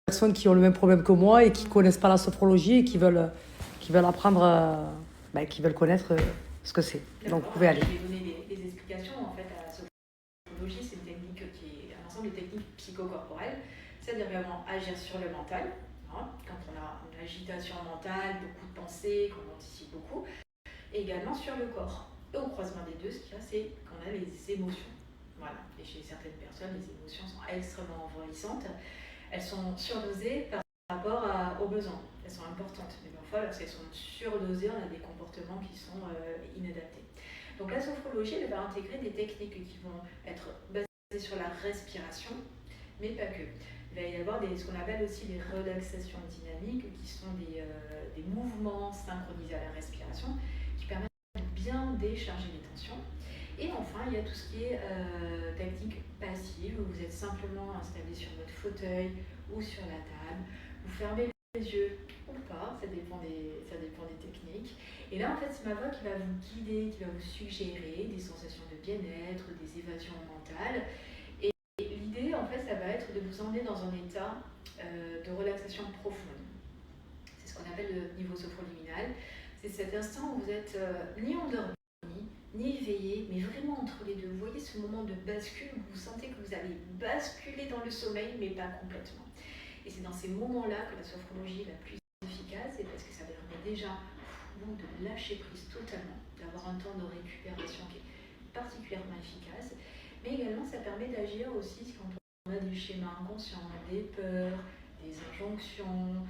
personnes qui ont le même problème que moi et qui ne connaissent pas la sophrologie et qui veulent apprendre, qui veulent connaître ce que c'est. Donc vous pouvez aller. Je vais donner des explications. En fait, la sophrologie, c'est une technique qui est un ensemble de techniques psychocorporelles, c'est-à-dire vraiment agir sur le mental. Hein, quand on a une agitation mentale, beaucoup de pensées, qu'on anticipe beaucoup, et également sur le corps. Et au croisement des deux, ce qu'il y a, c'est qu'on a les émotions. Voilà. Et chez certaines personnes, les émotions sont extrêmement envahissantes. Elles sont surdosées par rapport aux besoins. Elles sont importantes, mais parfois, lorsqu'elles sont surdosées, on a des comportements qui sont inadaptés. Donc la sophrologie, elle va intégrer des techniques qui vont être basées sur la respiration, mais pas que. Il va y avoir ce qu'on appelle aussi les relaxations dynamiques, qui sont des mouvements synchronisés à la respiration, qui permettent de bien décharger les tensions. Et enfin, il y a tout ce qui est technique passive, où vous êtes simplement installé sur votre fauteuil ou sur la table. Vous fermez les yeux ou pas, ça dépend des techniques. Et là, en fait, c'est ma voix qui va vous guider, qui va vous suggérer des sensations de bien-être, des évasions mentales. Et l'idée, en fait, ça va être de vous emmener dans un état de relaxation profonde. C'est ce qu'on appelle le niveau sophroliminal. C'est cet instant où vous êtes ni endormi, ni éveillé, mais vraiment entre les deux. Vous voyez ce moment de bascule où vous sentez que vous allez basculer dans le sommeil, mais pas complètement. Et c'est dans ces moments-là que la sophrologie est la plus efficace, et parce que ça permet déjà vous de lâcher prise totalement, d'avoir un temps de récupération qui est particulièrement efficace, mais également ça permet d'agir aussi quand on a des schémas inconscients, des peurs, des injonctions,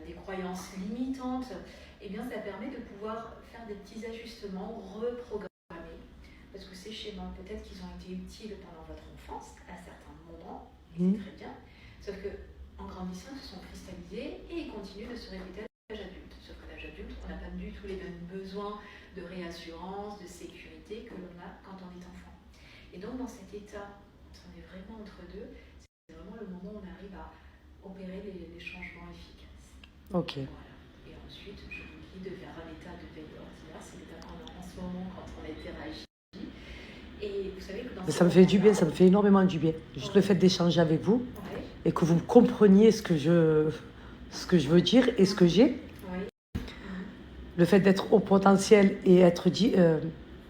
des croyances limitantes. Et bien ça permet de pouvoir faire des petits ajustements, reprogrammer, parce que ces schémas, peut-être qu'ils ont été utiles pendant votre enfance, à certains moments, c'est très bien, sauf que en grandissant, ils se sont cristallisés et ils continuent de se répéter à l'âge adulte. Sauf qu'à l'âge adulte, on n'a pas du tout les mêmes besoins de réassurance, de sécurité que l'on a quand on est enfant. Et donc dans cet état, on est vraiment entre deux, c'est vraiment le moment où on arrive à opérer les changements efficaces. Ok. Voilà. Et ensuite, je vous guide vers un état de veille ordinaire, c'est l'état qu'on a en ce moment quand on interagit. Et vous savez que dans ça me fait du bien, ça me fait énormément du bien. Juste le fait d'échanger avec vous et que vous compreniez ce que je veux dire et ce que j'ai. Le fait d'être au potentiel et être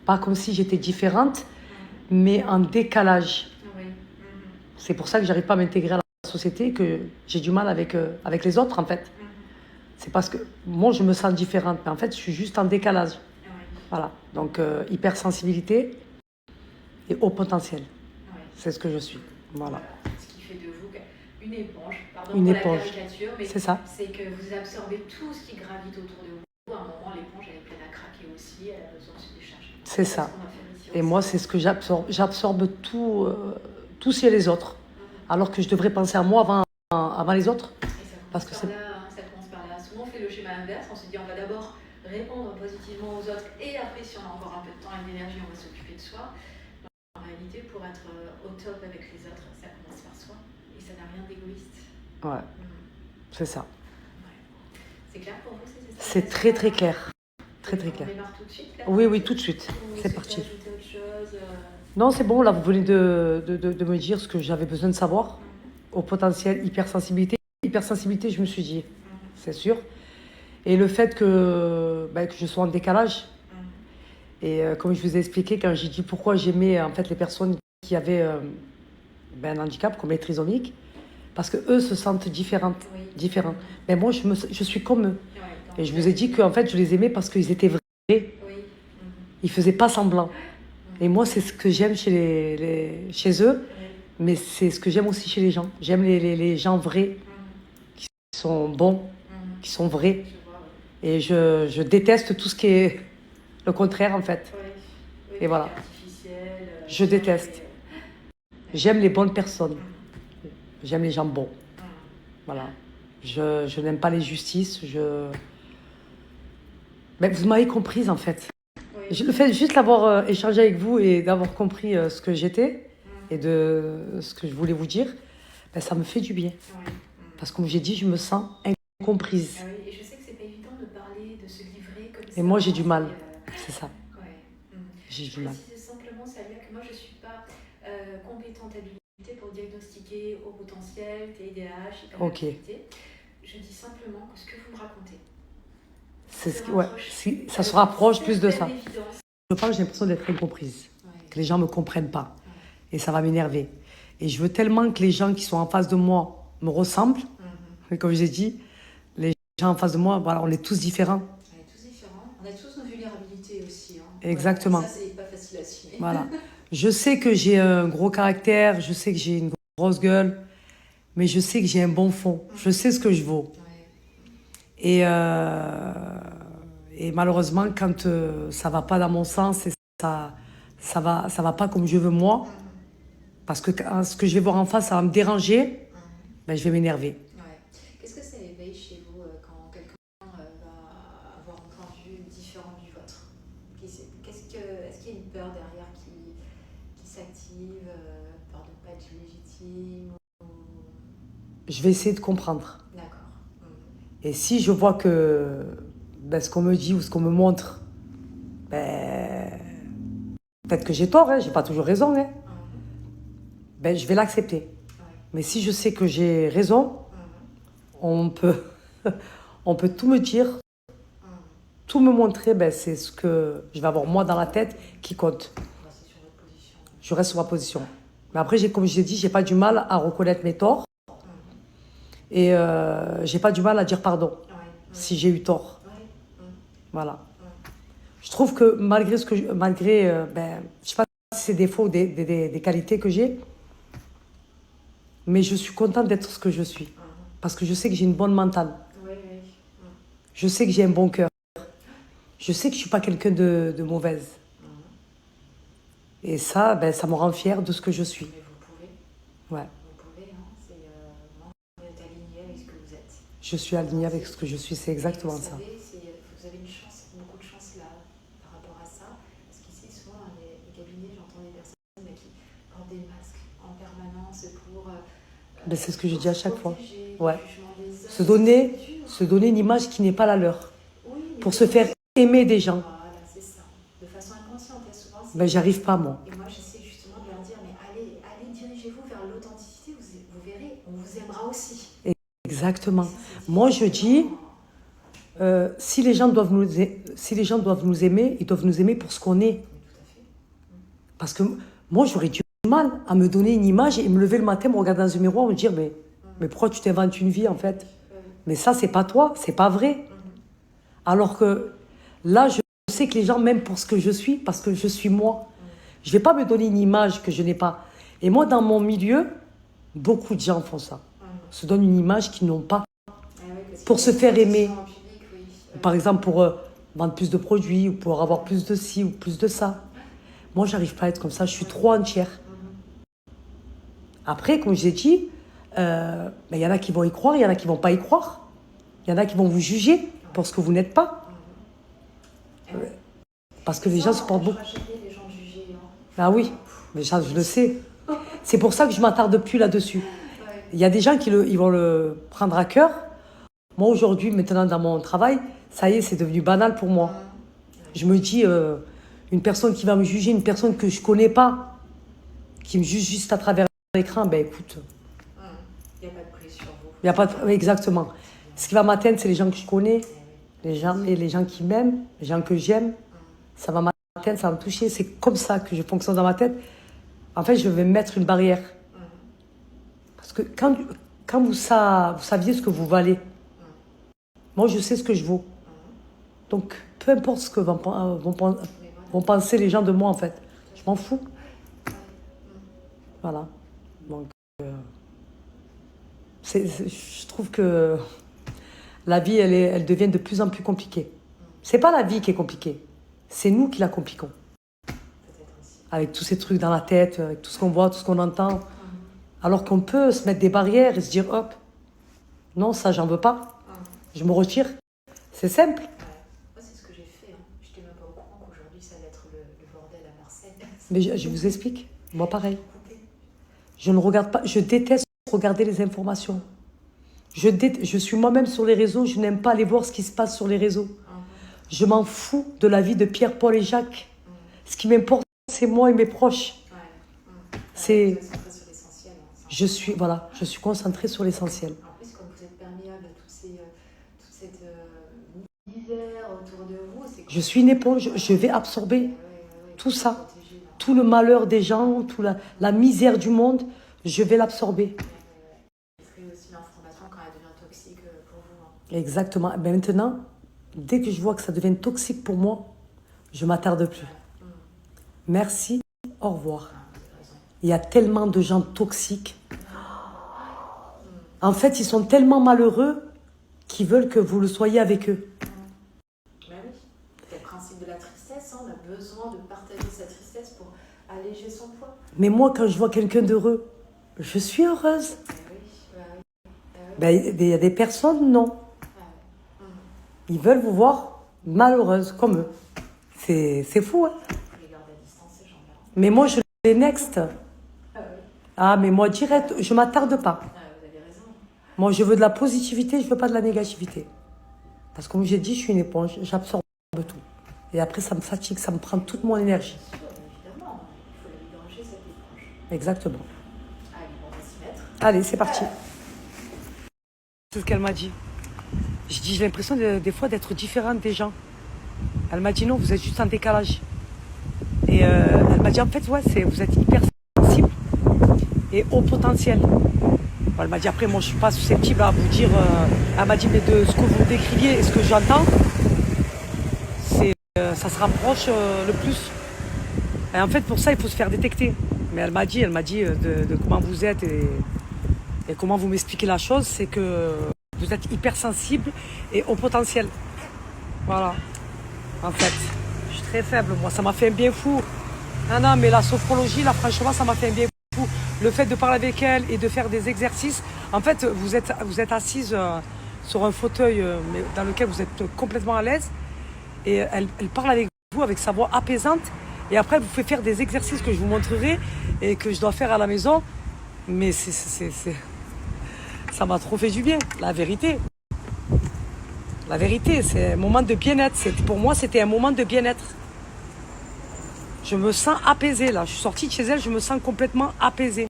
pas comme si j'étais différente, mais en décalage. C'est pour ça que j'arrive pas à m'intégrer à la société, que j'ai du mal avec les autres en fait. C'est parce que moi je me sens différente, mais en fait je suis juste en décalage. Voilà, donc hypersensibilité et haut potentiel. C'est ce que je suis. Voilà. Ce qui fait de vous une éponge, pardon une pour éponge. La caricature, mais c'est ça. C'est que vous absorbez tout ce qui gravite autour de vous. À un moment, l'éponge elle est pleine à craquer aussi, elle a besoin de se décharger. C'est ça. Et moi, c'est ce que j'absorbe. J'absorbe tout chez les autres. Alors que je devrais penser à moi avant les autres. Parce que ça commence par là. Souvent, on fait le schéma inverse. On se dit, on va d'abord répondre positivement aux autres. Et après, si on a encore un peu de temps et d'énergie, on va s'occuper de soi. En réalité, pour être au top avec les autres, ça commence par soi. Et ça n'a rien d'égoïste. Ouais. C'est ça. Ouais. C'est clair pour vous, c'est ça? C'est très très clair. Très très clair. On démarre tout de suite là? Oui, tout de suite. C'est parti. Autre chose, Non, c'est bon, là, vous venez de me dire ce que j'avais besoin de savoir. Au potentiel, hypersensibilité. Hypersensibilité, je me suis dit, c'est sûr. Et le fait que je sois en décalage. Et comme je vous ai expliqué, quand j'ai dit pourquoi j'aimais en fait les personnes qui avaient un handicap comme les trisomiques, parce que eux se sentent différents. Mais moi, je suis comme eux. Et je vous ai dit que en fait, je les aimais parce qu'ils étaient vrais. Ils faisaient pas semblant. Et moi, c'est ce que j'aime chez eux, mais c'est ce que j'aime aussi chez les gens. J'aime les gens vrais, qui sont bons, qui sont vrais. Et je déteste tout ce qui est le contraire, en fait. Et voilà. Je déteste. J'aime les bonnes personnes. J'aime les gens bons. Voilà. Je n'aime pas les justices. Mais vous m'avez comprise, en fait. Le fait juste d'avoir échangé avec vous et d'avoir compris ce que j'étais et de ce que je voulais vous dire, ça me fait du bien. Parce que comme j'ai dit, je me sens incomprise. Et je sais que c'est pas évident de parler, de se livrer comme ça. Et moi, j'ai du mal. C'est ça. J'ai du mal. Je précise simplement, Salia, que moi, je suis pas compétente, habilitée pour diagnostiqué au potentiel, TDAH, Ok. Je dis simplement que ce que vous me racontez, C'est ce ouais, si, ça se rapproche plus de ça. Évidence. Je pense que j'ai l'impression d'être incomprise, que les gens ne me comprennent pas. Et ça va m'énerver. Et je veux tellement que les gens qui sont en face de moi me ressemblent. Et comme j'ai dit, les gens en face de moi, voilà, on est tous différents. On est tous différents. On a tous nos vulnérabilités aussi. Hein. Exactement. Ça, c'est pas facile à assumer. Voilà. Je sais que j'ai un gros caractère, je sais que j'ai une grosse gueule, mais je sais que j'ai un bon fond. Je sais ce que je vaux. Et malheureusement, quand ça va pas dans mon sens et ça va pas comme je veux moi, parce que quand ce que je vais voir en face, ça va me déranger, ben, je vais m'énerver. Qu'est-ce que ça éveille chez vous quand quelqu'un va avoir un point de vue différent du vôtre? Est-ce qu'il y a une peur derrière qui s'active, peur de ne pas être légitime Je vais essayer de comprendre. D'accord. Et si je vois que ben, ce qu'on me dit ou ce qu'on me montre, ben, peut-être que j'ai tort, hein, j'ai pas toujours raison, hein, ben, je vais l'accepter. Mais si je sais que j'ai raison, on peut tout me dire, tout me montrer, ben, c'est ce que je vais avoir moi dans la tête qui compte. Sur votre position. Je reste sur ma position. Mais après, comme je l'ai dit, j'ai pas du mal à reconnaître mes torts. Et j'ai pas du mal à dire pardon si j'ai eu tort. Voilà. Je trouve que malgré ben, je sais pas si c'est des défauts ou des qualités que j'ai, mais je suis contente d'être ce que je suis. Parce que je sais que j'ai une bonne mentale. Je sais que j'ai un bon cœur. Je sais que je suis pas quelqu'un de mauvaise. Et ça, ben, ça me rend fière de ce que je suis. Mais vous pouvez. Ouais. Vous pouvez, hein. Vous êtes aligné avec ce que vous êtes. Je suis alignée avec ce que je suis, c'est exactement ça. Vous avez une chance, beaucoup de chance là par rapport à ça. Parce qu'ici, souvent, dans les cabinets, j'entends des personnes qui portent des masques en permanence pour. Ben, c'est ce que je dis à chaque fois. Ouais. Se Se donner une image qui n'est pas la leur. Oui, pour se faire aimer des gens. Voilà, c'est ça. De façon inconsciente, et souvent. Ben, j'arrive pas, moi. Et moi, j'essaie justement de leur dire, mais allez, dirigez-vous vers l'authenticité, vous verrez, on vous aimera aussi. Exactement. Moi, je dis, si les gens doivent nous aimer, ils doivent nous aimer pour ce qu'on est. Parce que moi, j'aurais du mal à me donner une image et me lever le matin, me regarder dans un miroir, me dire, mais pourquoi tu t'inventes une vie, en fait? Mais ça, c'est pas toi, c'est pas vrai. Alors que là, je sais que les gens m'aiment pour ce que je suis, parce que je suis moi. Je vais pas me donner une image que je n'ai pas. Et moi, dans mon milieu, beaucoup de gens font ça. Se donnent une image qu'ils n'ont pas. Pour se faire aimer. Par exemple, pour vendre plus de produits, ou pour avoir plus de ci, ou plus de ça. Moi, j'arrive pas à être comme ça. Je suis trop entière. Après, comme je l'ai dit, il y en a qui vont y croire, il y en a qui vont pas y croire. Il y en a qui vont vous juger pour ce que vous n'êtes pas. Parce que les gens se portent beaucoup. Ah oui, mais ça, je le sais. C'est pour ça que je m'attarde plus là-dessus. Il y a des gens ils vont le prendre à cœur. Moi, aujourd'hui, maintenant, dans mon travail, ça y est, c'est devenu banal pour moi. Je me dis, une personne qui va me juger, une personne que je connais pas, qui me juge juste à travers l'écran, ben écoute. Il n'y a pas de prise sur vous. Il y a pas de... Exactement. Ce qui va m'atteindre, c'est les gens que je connais, les gens qui m'aiment, les gens que j'aime. Ça va m'atteindre, ça va me toucher. C'est comme ça que je fonctionne dans ma tête. En fait, je vais mettre une barrière. Parce que quand vous saviez ce que vous valez, moi, je sais ce que je vaux. Donc, peu importe ce que vont penser les gens de moi, en fait. Je m'en fous. Voilà. Donc, je trouve que la vie, elle devient de plus en plus compliquée. C'est pas la vie qui est compliquée. C'est nous qui la compliquons. Avec tous ces trucs dans la tête, avec tout ce qu'on voit, tout ce qu'on entend. Alors qu'on peut se mettre des barrières et se dire, hop, non, ça, j'en veux pas. Je me retire. C'est simple. Moi, c'est ce que j'ai fait. Je n'étais même pas au courant qu'aujourd'hui, ça allait être le bordel à Marseille. Mais je vous explique. Moi, pareil. Je ne regarde pas. Je déteste regarder les informations. Je suis moi-même sur les réseaux. Je n'aime pas aller voir ce qui se passe sur les réseaux. Je m'en fous de la vie de Pierre, Paul et Jacques. Ce qui m'importe, c'est moi et mes proches. voilà, je suis concentrée sur l'essentiel. En plus, comme vous êtes perméable à toute cette misère autour de vous, c'est Je suis une éponge, je vais absorber tout ça, tout le malheur des gens, toute la misère du monde, je vais l'absorber. C'est aussi l'information quand elle devient toxique pour vous. Exactement. Ben maintenant, dès que je vois que ça devient toxique pour moi, je m'attarde plus. Merci, au revoir. Il y a tellement de gens toxiques. En fait, ils sont tellement malheureux qu'ils veulent que vous le soyez avec eux. Ben oui, c'est le principe de la tristesse, on a besoin de partager sa tristesse pour alléger son poids. Mais moi, quand je vois quelqu'un d'heureux, je suis heureuse. Ben, il y a des personnes, non. Ils veulent vous voir malheureuse, comme eux. C'est fou, hein. Mais moi, je les next. Ah, mais moi, direct, je m'attarde pas. Vous avez raison. Moi, je veux de la positivité, je veux pas de la négativité. Parce que comme j'ai dit, je suis une éponge, j'absorbe tout. Et après, ça me fatigue, ça me prend toute mon énergie. Évidemment, il faut la libérer cette éponge. Exactement. Allez, on va s'y mettre. Allez, c'est parti. C'est ce qu'elle m'a dit. Je dis, j'ai l'impression des fois d'être différente des gens. Elle m'a dit non, vous êtes juste en décalage. Et elle m'a dit en fait, ouais, vous êtes hyper sensible et haut potentiel. Bon, elle m'a dit après, moi je suis pas susceptible à vous dire. Elle m'a dit, mais de ce que vous décriviez et ce que j'entends, ça se rapproche le plus. Et en fait, pour ça, il faut se faire détecter. Mais elle m'a dit de comment vous êtes et comment vous m'expliquez la chose, c'est que vous êtes hypersensible et au potentiel. Voilà. En fait, je suis très faible, moi. Ça m'a fait un bien fou. Non, mais la sophrologie, là, franchement, ça m'a fait un bien fou. Le fait de parler avec elle et de faire des exercices. En fait, vous êtes assise sur un fauteuil mais dans lequel vous êtes complètement à l'aise. Et elle parle avec vous avec sa voix apaisante. Et après, elle vous fait faire des exercices que je vous montrerai et que je dois faire à la maison. Mais ça m'a trop fait du bien, la vérité. La vérité, c'est un moment de bien-être. Pour moi, c'était un moment de bien-être. Je me sens apaisée, là. Je suis sortie de chez elle, je me sens complètement apaisée.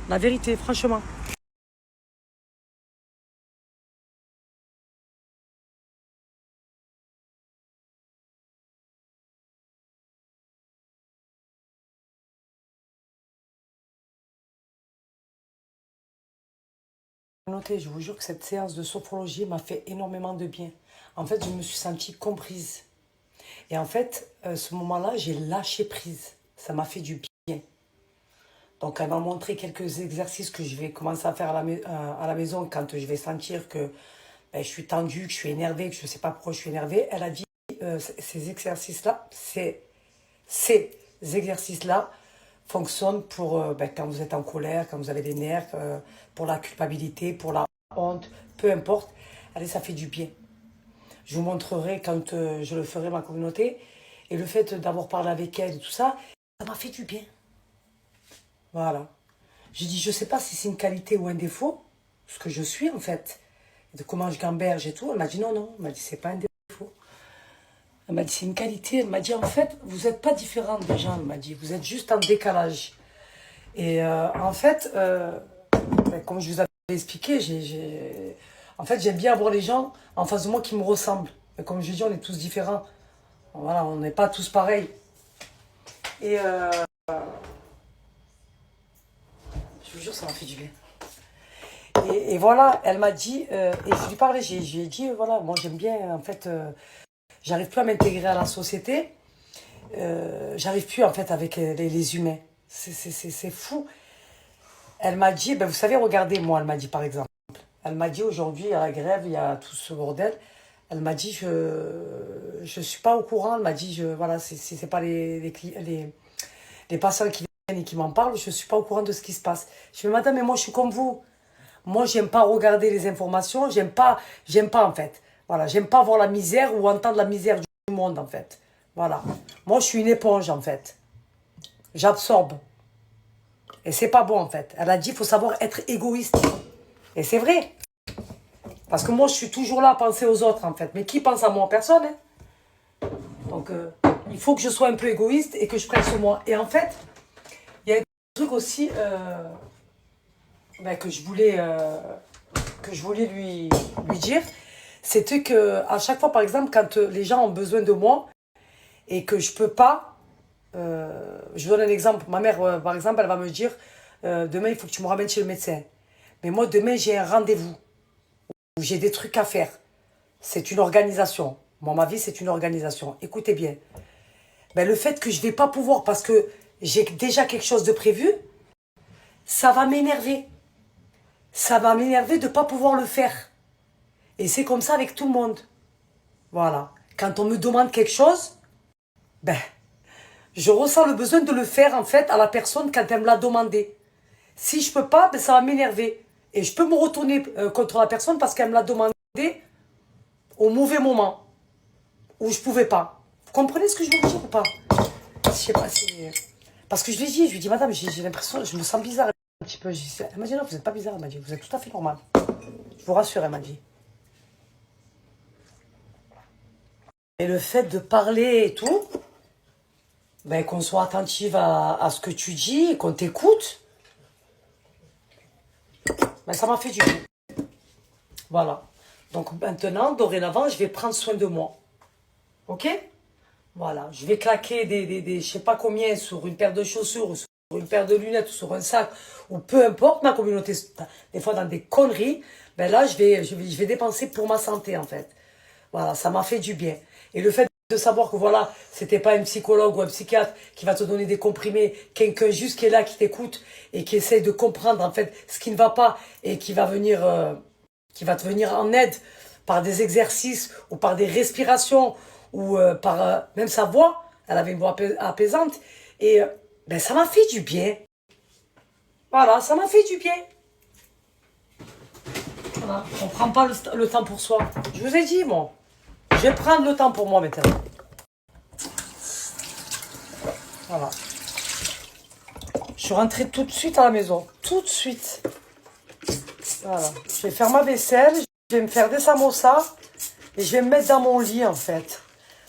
La vérité, franchement. Notez, je vous jure que cette séance de sophrologie m'a fait énormément de bien. En fait, je me suis sentie comprise. Et en fait, ce moment-là, j'ai lâché prise. Ça m'a fait du bien. Donc, elle m'a montré quelques exercices que je vais commencer à faire à la maison quand je vais sentir que je suis tendue, que je suis énervée, que je ne sais pas pourquoi je suis énervée. Elle a dit, ces exercices-là, ces exercices-là fonctionnent pour quand vous êtes en colère, quand vous avez des nerfs, pour la culpabilité, pour la honte, peu importe. Allez, ça fait du bien. Je vous montrerai quand je le ferai, ma communauté. Et le fait d'avoir parlé avec elle et tout ça, ça m'a fait du bien. Voilà. J'ai dit, je ne sais pas si c'est une qualité ou un défaut, ce que je suis en fait, de comment je gamberge et tout. Elle m'a dit non. Elle m'a dit, c'est pas un défaut. Elle m'a dit, c'est une qualité. Elle m'a dit, en fait, vous n'êtes pas différente des gens. Elle m'a dit, vous êtes juste en décalage. Et en fait, comme je vous avais expliqué, en fait, j'aime bien avoir les gens en face de moi qui me ressemblent. Mais comme je dis, on est tous différents. Voilà, on n'est pas tous pareils. Et je vous jure, ça m'a fait du bien. Et voilà, elle m'a dit, et je lui parlais, je lui ai dit, voilà, moi j'aime bien, en fait, j'arrive plus à m'intégrer à la société. J'arrive plus, en fait, avec les humains. C'est fou. Elle m'a dit, vous savez, regardez, moi, elle m'a dit, par exemple. Elle m'a dit, aujourd'hui, il y a la grève, il y a tout ce bordel. Elle m'a dit, je suis pas au courant. Elle m'a dit, voilà, c'est pas les patients qui viennent et qui m'en parlent, je suis pas au courant de ce qui se passe. Je dis, madame, mais moi, je suis comme vous. Moi, j'aime pas regarder les informations, j'aime pas, en fait. Voilà, j'aime pas voir la misère ou entendre la misère du monde, en fait. Voilà. Moi, je suis une éponge, en fait. J'absorbe. Et c'est pas bon, en fait. Elle a dit, il faut savoir être égoïste. Et c'est vrai. Parce que moi, je suis toujours là à penser aux autres, en fait. Mais qui pense à moi? Personne, hein. Donc, il faut que je sois un peu égoïste et que je prenne sur moi. Et en fait, il y a truc aussi ben, que je voulais lui dire, c'était que à chaque fois, par exemple, quand les gens ont besoin de moi et que je peux pas, je vous donne un exemple. Ma mère, par exemple, elle va me dire, demain, il faut que tu me ramènes chez le médecin. Mais moi, demain, j'ai un rendez-vous où j'ai des trucs à faire. C'est une organisation. Moi, ma vie, c'est une organisation. Écoutez bien. Ben, le fait que je ne vais pas pouvoir parce que j'ai déjà quelque chose de prévu, ça va m'énerver. Ça va m'énerver de ne pas pouvoir le faire. Et c'est comme ça avec tout le monde. Voilà. Quand on me demande quelque chose, ben, je ressens le besoin de le faire, en fait, à la personne quand elle me l'a demandé. Si je peux pas, ben, ça va m'énerver. Et je peux me retourner contre la personne parce qu'elle me l'a demandé au mauvais moment. Où je pouvais pas. Vous comprenez ce que je veux dire ou pas? Je sais pas si... Parce que je lui ai dit, madame, j'ai l'impression, je me sens bizarre un petit peu. Elle m'a dit, non, vous n'êtes pas bizarre, elle m'a dit, vous êtes tout à fait normal. Je vous rassure, elle m'a dit. Et le fait de parler et tout, ben, qu'on soit attentive à ce que tu dis, qu'on t'écoute, ben, ça m'a fait du bien. Voilà. Donc maintenant, dorénavant, je vais prendre soin de moi. Ok? Voilà. Je vais claquer je sais pas combien sur une paire de chaussures, ou sur une paire de lunettes, ou sur un sac, ou peu importe ma communauté, des fois dans des conneries, ben là, je vais dépenser pour ma santé, en fait. Voilà, ça m'a fait du bien. Et le fait de savoir que voilà, c'était pas un psychologue ou un psychiatre qui va te donner des comprimés, quelqu'un juste qui est là, qui t'écoute et qui essaye de comprendre en fait ce qui ne va pas et qui va te venir en aide par des exercices ou par des respirations ou par même sa voix. Elle avait une voix apaisante et ben ça m'a fait du bien. Voilà, ça m'a fait du bien. Voilà, on prend pas le temps pour soi. Je vous ai dit, moi. Je vais prendre le temps pour moi maintenant. Voilà. Je suis rentrée tout de suite à la maison. Tout de suite. Voilà. Je vais faire ma vaisselle. Je vais me faire des samosas. Et je vais me mettre dans mon lit, en fait.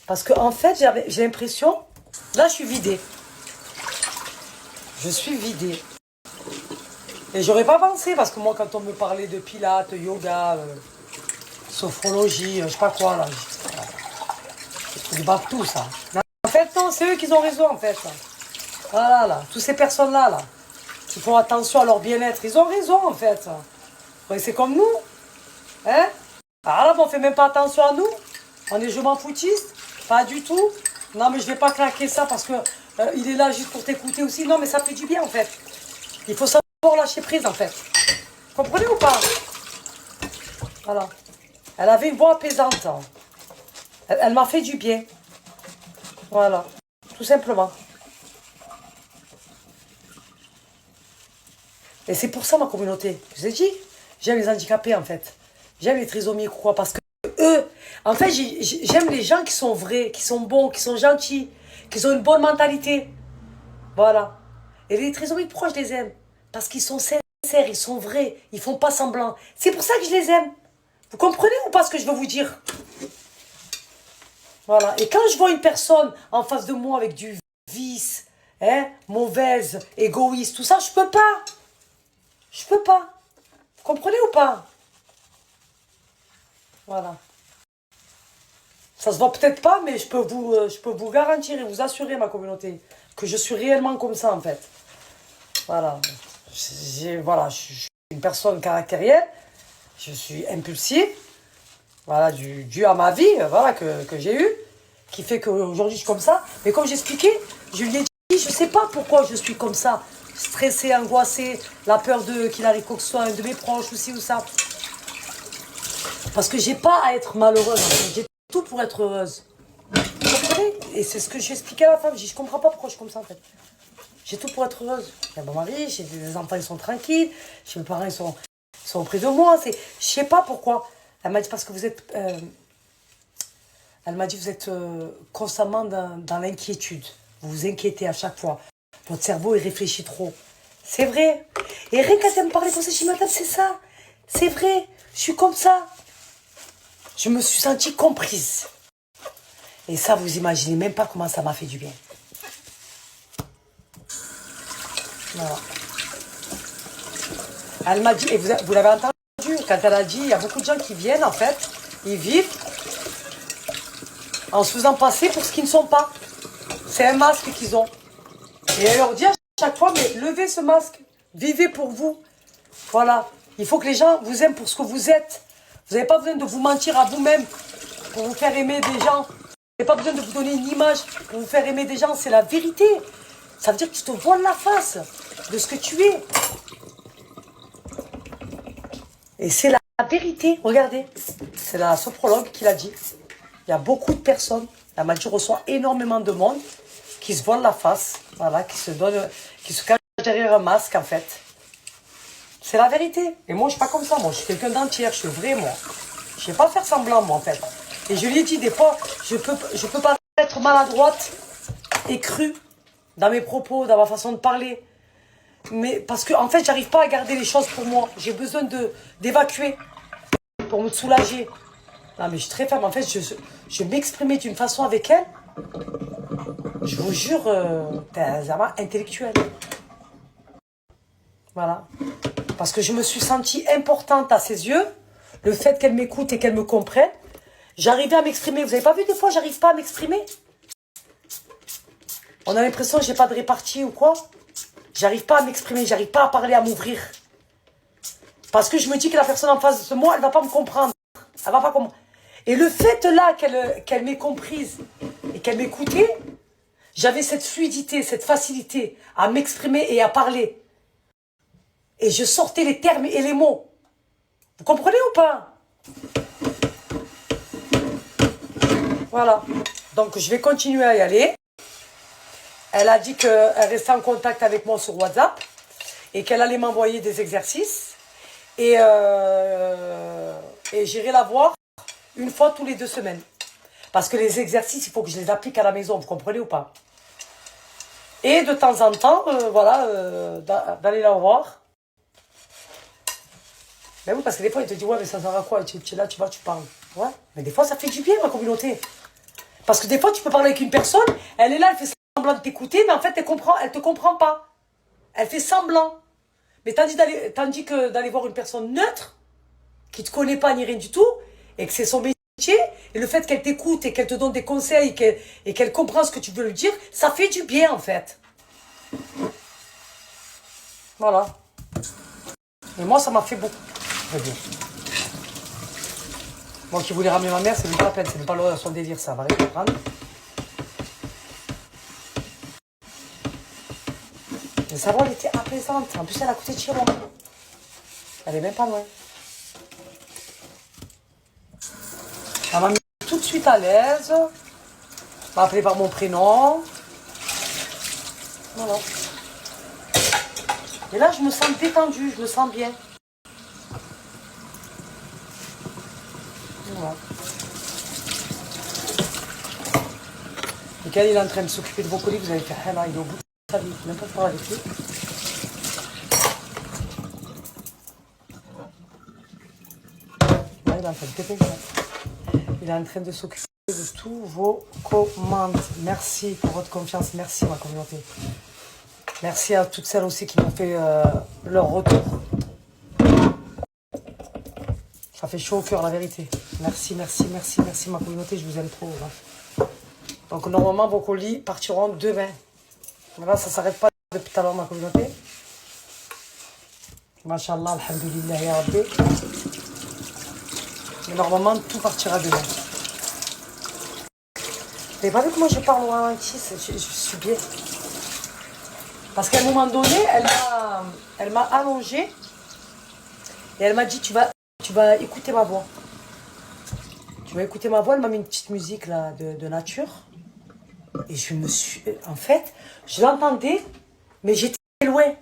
Parce que, en fait, j'ai l'impression... Là, je suis vidée. Je suis vidée. Et j'aurais pas pensé. Parce que moi, quand on me parlait de pilates, yoga, sophrologie, je sais pas quoi, là... C'est du partout, ça. En fait, non, c'est eux qui ont raison, en fait. Voilà, là. Toutes ces personnes-là, là, qui font attention à leur bien-être, ils ont raison, en fait. Ouais, c'est comme nous. Hein? Ah là, on fait même pas attention à nous. On est je m'en foutiste. Pas du tout. Non, mais je vais pas claquer ça parce que il est là juste pour t'écouter aussi. Non, mais ça fait du bien, en fait. Il faut savoir lâcher prise, en fait. Comprenez ou pas? Voilà. Elle avait une voix apaisante. Hein. Elle m'a fait du bien. Voilà. Tout simplement. Et c'est pour ça ma communauté. Je vous ai dit, j'aime les handicapés en fait. J'aime les trisomiques ou quoi. Parce que eux, en fait, j'aime les gens qui sont vrais, qui sont bons, qui sont gentils, qui ont une bonne mentalité. Voilà. Et les trisomiques, pourquoi je les aime? Parce qu'ils sont sincères, ils sont vrais, ils font pas semblant. C'est pour ça que je les aime. Vous comprenez ou pas ce que je veux vous dire? Voilà. Et quand je vois une personne en face de moi avec du vice, hein, mauvaise, égoïste, tout ça, je peux pas. Je peux pas. Vous comprenez ou pas? Voilà. Ça se voit peut-être pas, mais je peux vous garantir et vous assurer, ma communauté, que je suis réellement comme ça, en fait. Voilà. Voilà, je suis une personne caractérielle. Je suis impulsive. Voilà, dû à ma vie, voilà, que j'ai eue, qui fait qu'aujourd'hui je suis comme ça. Mais comme j'expliquais, je lui ai dit, je sais pas pourquoi je suis comme ça. Stressée, angoissée, la peur qu'il arrive quoi que ce soit, un de mes proches, ou ci ou ça. Parce que j'ai pas à être malheureuse, en fait. J'ai tout pour être heureuse. Vous comprenez? Et c'est ce que j'ai expliqué à la femme. Je dis, je comprends pas pourquoi je suis comme ça, en fait. J'ai tout pour être heureuse. J'ai un bon mari, j'ai des enfants, ils sont tranquilles. Mes parents, ils sont auprès de moi. Je sais pas pourquoi. Elle m'a dit, parce que vous êtes... elle m'a dit, vous êtes constamment dans l'inquiétude. Vous vous inquiétez à chaque fois. Votre cerveau, il réfléchit trop. C'est vrai. Et rien qu'à me parler comme ça, je dis, madame, c'est ça. C'est vrai. Je suis comme ça. Je me suis sentie comprise. Et ça, vous imaginez même pas comment ça m'a fait du bien. Voilà. Elle m'a dit, et vous l'avez entendu, quand elle a dit, il y a beaucoup de gens qui viennent, en fait, ils vivent en se faisant passer pour ce qu'ils ne sont pas. C'est un masque qu'ils ont. Et elle leur dit à chaque fois, mais levez ce masque, vivez pour vous. Voilà. Il faut que les gens vous aiment pour ce que vous êtes. Vous n'avez pas besoin de vous mentir à vous-même pour vous faire aimer des gens. Vous n'avez pas besoin de vous donner une image pour vous faire aimer des gens. C'est la vérité. Ça veut dire que tu te voiles la face de ce que tu es. Et c'est la vérité. Regardez. C'est la sophrologue qui l'a dit. Il y a beaucoup de personnes. La magie reçoit énormément de monde qui se voilent la face. Voilà. Qui se cachent derrière un masque, en fait. C'est la vérité. Et moi, je ne suis pas comme ça. Moi, je suis quelqu'un d'entière. Je suis vrai, moi. Je ne sais pas faire semblant, moi, en fait. Et je lui ai dit, des fois, je peux paraître maladroite et crue dans mes propos, dans ma façon de parler. Mais parce que, en fait, j'arrive pas à garder les choses pour moi. J'ai besoin d'évacuer pour me soulager. Non, mais je suis très ferme. En fait, je m'exprimais d'une façon avec elle. Je vous jure, t'es vraiment intellectuelle. Voilà. Parce que je me suis sentie importante à ses yeux. Le fait qu'elle m'écoute et qu'elle me comprenne. J'arrivais à m'exprimer. Vous avez pas vu des fois, j'arrive pas à m'exprimer? On a l'impression que j'ai pas de répartie ou quoi? J'arrive pas à m'exprimer, j'arrive pas à parler, à m'ouvrir. Parce que je me dis que la personne en face de moi, elle va pas me comprendre. Elle va pas comprendre. Et le fait là qu'elle m'ait comprise et qu'elle m'écoutait, j'avais cette fluidité, cette facilité à m'exprimer et à parler. Et je sortais les termes et les mots. Vous comprenez ou pas? Voilà. Donc, je vais continuer à y aller. Elle a dit qu'elle restait en contact avec moi sur WhatsApp et qu'elle allait m'envoyer des exercices. Et j'irai la voir une fois tous les 2 semaines. Parce que les exercices, il faut que je les applique à la maison. Vous comprenez ou pas? Et de temps en temps, voilà, d'aller la voir. Mais oui, parce que des fois, il te dit, ouais, mais ça sert à quoi? Tu es là, tu vas, tu parles. Ouais, mais des fois, ça fait du bien, ma communauté. Parce que des fois, tu peux parler avec une personne, elle est là, elle fait semblant de t'écouter, mais en fait, elle te comprend pas. Elle fait semblant. Mais tandis que d'aller voir une personne neutre, qui te connaît pas ni rien du tout, et que c'est son métier, et le fait qu'elle t'écoute et qu'elle te donne des conseils et qu'elle comprend ce que tu veux lui dire, ça fait du bien, en fait. Voilà. Et moi, ça m'a fait beaucoup. Très bien. Moi qui voulais ramener ma mère, c'est même pas la peine, c'est même pas son délire, ça va rien comprendre. Le savon, elle était apaisante. En plus, elle a coûté de chez moi. Elle est même pas loin. Elle m'a mis tout de suite à l'aise. M'a appelé par mon prénom. Voilà. Et là, je me sens détendue, je me sens bien. Voilà. Et quand il est en train de s'occuper de vos colis, vous allez faire rien, il est au bout de sa vie, même pas faire avec lui. Là, il est en train de péter. Il est en train de s'occuper de tous vos commandes. Merci pour votre confiance, merci ma communauté. Merci à toutes celles aussi qui m'ont fait leur retour. Ça fait chaud au cœur, la vérité. Merci, merci, merci, merci ma communauté, je vous aime trop. Hein. Donc normalement, vos colis partiront demain. Voilà, ça ne s'arrête pas depuis tout à l'heure, ma communauté. Masha'Allah, alhamdulillah, ya Rabbi. Mais normalement, tout partira demain. Vous n'avez pas vu comment je parle au ralenti? Je suis bien. Parce qu'à un moment donné, elle m'a allongée. Et elle m'a dit, tu vas écouter ma voix. Tu vas écouter ma voix. Elle m'a mis une petite musique là, de nature. Et je me suis... En fait, je l'entendais, mais j'étais loin.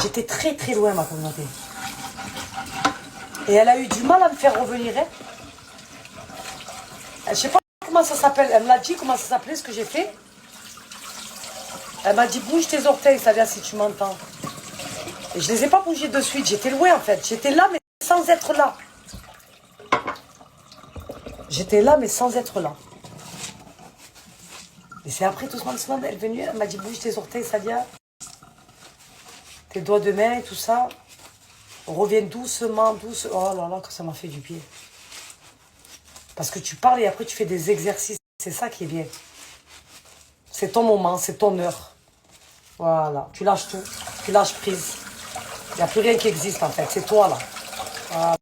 J'étais très très loin, ma communauté. Et elle a eu du mal à me faire revenir. Hein. Je ne sais pas comment ça s'appelle. Elle me l'a dit comment ça s'appelait, ce que j'ai fait. Elle m'a dit, bouge tes orteils, Salia, si tu m'entends. Et je ne les ai pas bougés de suite. J'étais loin, en fait. J'étais là, mais sans être là. J'étais là, mais sans être là. Et c'est après, doucement, elle est venue, elle m'a dit, bouge tes orteils, Salia. tes doigts de main et tout ça. Reviens doucement, doucement. Oh là là, que ça m'a fait du bien. Parce que tu parles et après tu fais des exercices. C'est ça qui est bien. C'est ton moment, c'est ton heure. Voilà, tu lâches tout. Tu lâches prise. Il n'y a plus rien qui existe en fait. C'est toi là. Voilà.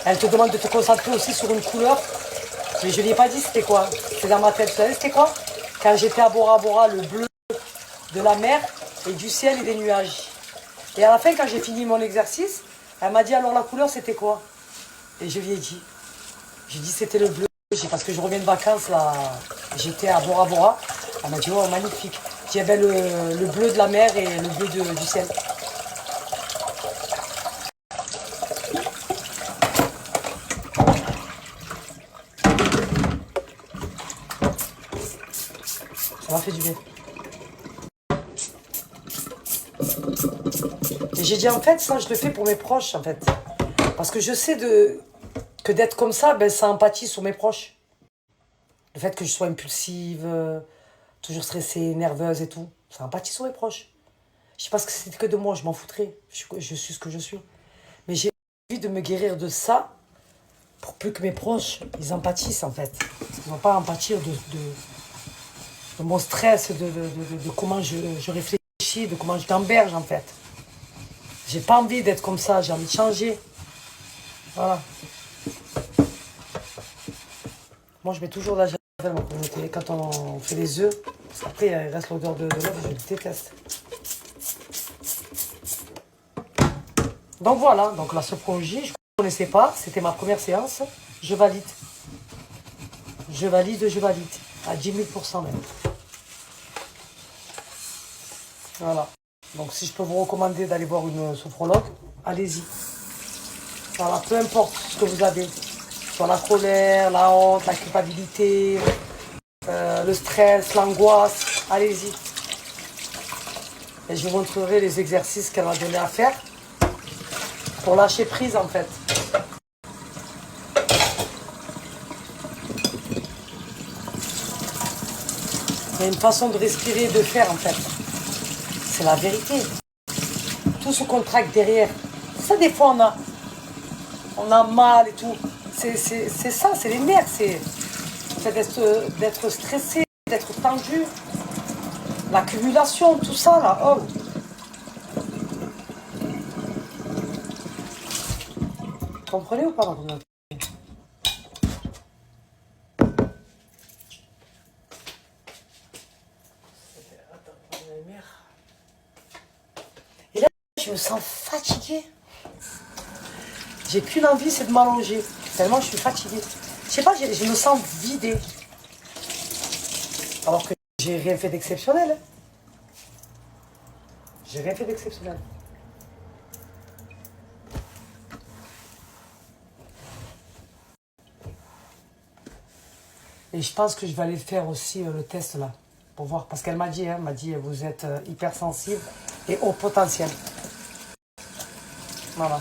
Elle te demande de te concentrer aussi sur une couleur. Mais je ne lui ai pas dit c'était quoi. C'est dans ma tête. Tu savais c'était quoi? Quand j'étais à Bora Bora, le bleu de la mer et du ciel et des nuages. Et à la fin, quand j'ai fini mon exercice, elle m'a dit alors la couleur c'était quoi? Et je lui ai dit. J'ai dit c'était le bleu. Parce que je reviens de vacances là. J'étais à Bora Bora. Elle m'a dit oh magnifique. Il y avait le bleu de la mer et le bleu du ciel. Ça m'a fait du bien. Et j'ai dit en fait ça je le fais pour mes proches en fait. Parce que je sais que d'être comme ça, ben, ça empathie sur mes proches. Le fait que je sois impulsive, toujours stressée, nerveuse et tout, ça empathie sur mes proches. Je sais pas ce que c'était que de moi, je m'en foutrais. Je suis ce que je suis. Mais j'ai envie de me guérir de ça pour plus que mes proches, ils empathissent en fait. Ils vont pas empathir de mon stress, de comment je réfléchis, de comment je gamberge en fait. J'ai pas envie d'être comme ça, j'ai envie de changer. Voilà. Moi je mets toujours de la javel quand on fait les œufs. Parce qu'après il reste l'odeur de l'œuf, je le déteste. Donc voilà, donc la sophrologie, je ne connaissais pas, c'était ma première séance, je valide. Je valide, à 10 000% même. Voilà. Donc si je peux vous recommander d'aller voir une sophrologue, allez-y. Voilà, peu importe ce que vous avez. Soit la colère, la honte, la culpabilité, le stress, l'angoisse, allez-y. Et je vous montrerai les exercices qu'elle m'a donné à faire pour lâcher prise en fait. Il y a une façon de respirer et de faire en fait. C'est la vérité. Tout se contracte derrière. Ça des fois on a mal et tout. C'est ça, c'est les nerfs. C'est d'être stressé, d'être tendu. L'accumulation, tout ça là. Oh. Vous comprenez ou pas? Et là, je me sens fatiguée. J'ai qu'une envie, c'est de m'allonger. Tellement je suis fatiguée. Je sais pas, je me sens vidée. Alors que j'ai rien fait d'exceptionnel. Hein. J'ai rien fait d'exceptionnel. Et je pense que je vais aller faire aussi le test là. Pour voir. Parce qu'elle m'a dit, vous êtes hypersensible et haut potentiel. Voilà.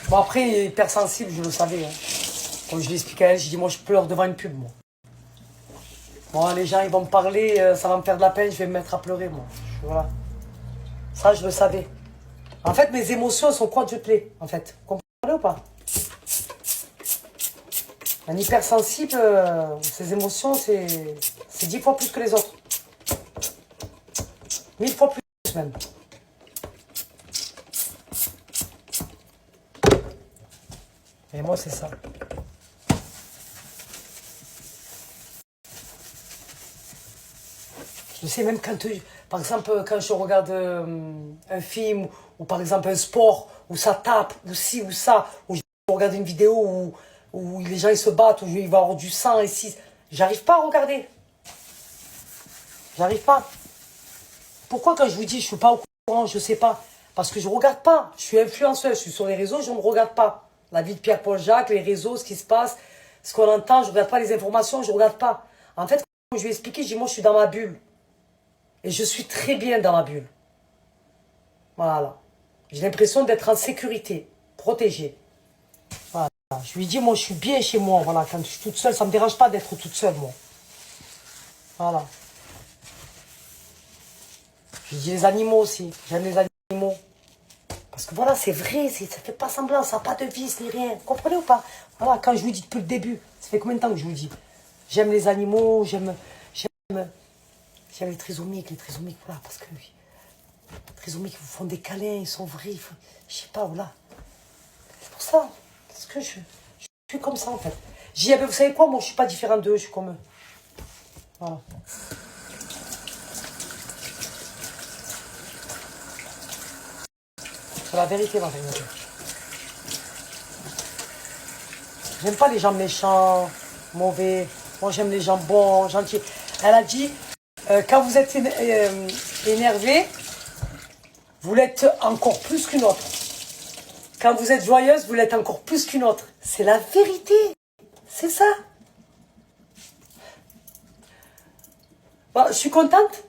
Bon après, hypersensible, je le savais. Hein. Comme je l'ai expliqué à elle, j'ai dit moi je pleure devant une pub moi. Bon les gens ils vont me parler, ça va me faire de la peine, je vais me mettre à pleurer moi. Voilà. Ça je le savais. En fait mes émotions sont quoi de play en fait. Vous comprenez ou pas? Un hypersensible, ses émotions c'est 10 fois plus que les autres. 1000 fois plus même. Et moi c'est ça. Je sais même quand, par exemple, quand je regarde un film, ou par exemple un sport, où ça tape, ou ci, ou ça, ou je regarde une vidéo où les gens ils se battent, où il va y avoir du sang et si, j'arrive pas à regarder. J'arrive pas. Pourquoi quand je vous dis je suis pas au courant, je sais pas? Parce que je regarde pas. Je suis influenceuse, je suis sur les réseaux, je ne regarde pas. La vie de Pierre-Paul Jacques, les réseaux, ce qui se passe, ce qu'on entend, je regarde pas les informations, je regarde pas. En fait, quand je lui ai expliqué, je dis moi je suis dans ma bulle. Et je suis très bien dans ma bulle. Voilà. J'ai l'impression d'être en sécurité, protégée. Voilà. Je lui dis, moi, je suis bien chez moi. Voilà. Quand je suis toute seule, ça ne me dérange pas d'être toute seule, moi. Voilà. Je dis les animaux aussi. J'aime les animaux. Parce que voilà, c'est vrai, ça fait pas semblant, ça n'a pas de vis ni rien. Vous comprenez ou pas? Voilà, quand je vous dis depuis le début, ça fait combien de temps que je vous dis? J'aime les animaux, j'aime les trisomiques, voilà, parce que les trisomiques vous font des câlins, ils sont vrais, je sais pas, voilà. C'est pour ça, parce que je suis comme ça en fait. J'ai dit, ah ben, vous savez quoi, moi je suis pas différente d'eux, je suis comme eux. Voilà. C'est la vérité, ma vérité. J'aime pas les gens méchants, mauvais. Moi, j'aime les gens bons, gentils. Elle a dit, quand vous êtes énervé, vous l'êtes encore plus qu'une autre. Quand vous êtes joyeuse, vous l'êtes encore plus qu'une autre. C'est la vérité. C'est ça. Bon, je suis contente.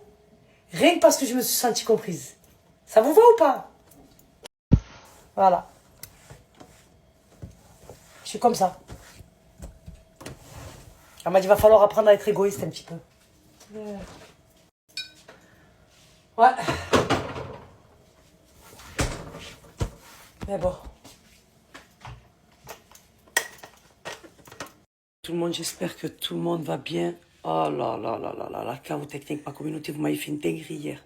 Rien que parce que je me suis sentie comprise. Ça vous va ou pas? Voilà. Je suis comme ça. Elle m'a dit, va falloir apprendre à être égoïste un petit peu. Ouais. Mais bon. Tout le monde, j'espère que tout le monde va bien. Oh là là là là là là, chaos technique, ma communauté, vous m'avez fait une dinguerie hier.